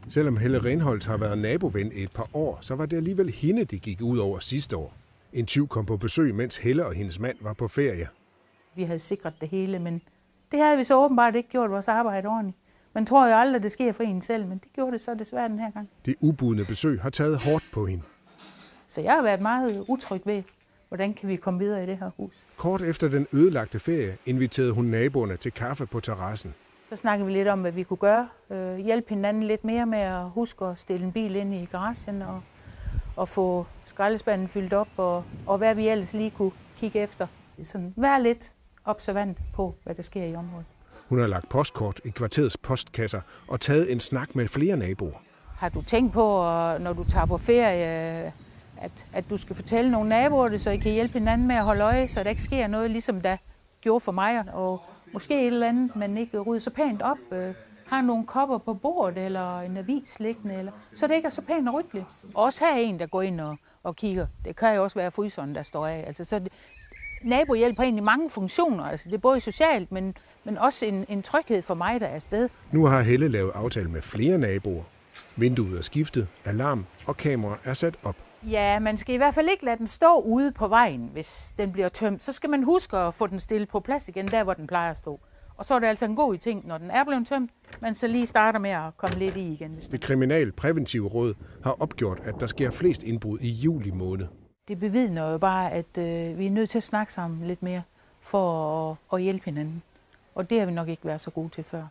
Selvom Helle Renholdt har været naboven i et par år, så var det alligevel hende, det gik ud over sidste år. En tyv kom på besøg, mens Helle og hendes mand var på ferie. Vi havde sikret det hele, men det havde vi så åbenbart ikke gjort vores arbejde ordentligt. Man tror jo aldrig, det sker for en selv, men det gjorde det så desværre den her gang. Det ubudne besøg har taget hårdt på hende. Så jeg har været meget utryg ved, hvordan kan vi komme videre i det her hus. Kort efter den ødelagte ferie inviterede hun naboerne til kaffe på terrassen. Så snakkede vi lidt om, hvad vi kunne gøre. Hjælpe hinanden lidt mere med at huske at stille en bil ind i garagen og få skraldespanden fyldt op og hvad vi ellers lige kunne kigge efter. Sådan, vær lidt observant på, hvad der sker i området. Hun har lagt postkort i kvarterets postkasser og taget en snak med flere naboer. Har du tænkt på, når du tager på ferie, at du skal fortælle nogle naboer det, så I kan hjælpe hinanden med at holde øje, så der ikke sker noget, ligesom der gjorde for mig, og måske et eller andet, man ikke rydder så pænt op, har nogle kopper på bordet, eller en avis liggende, eller, så det ikke er så pænt og ryddeligt. Også her er en, der går ind og kigger. Det kan jo også være fryseren, der står af. Altså, så nabohjælp har egentlig mange funktioner. Altså, det er både socialt, men også en tryghed for mig, der er afsted. Nu har Helle lavet aftale med flere naboer. Vinduet er skiftet, alarm og kamera er sat op. Ja, man skal i hvert fald ikke lade den stå ude på vejen, hvis den bliver tømt. Så skal man huske at få den stillet på plads igen, der hvor den plejer at stå. Og så er det altså en god ting, når den er blevet tømt, man så lige starter med at komme lidt i igen. Det kriminalpræventive råd har opgjort, at der sker flest indbrud i juli måned. Det bevidner jo bare, at vi er nødt til at snakke sammen lidt mere for at hjælpe hinanden. Og det har vi nok ikke været så gode til før.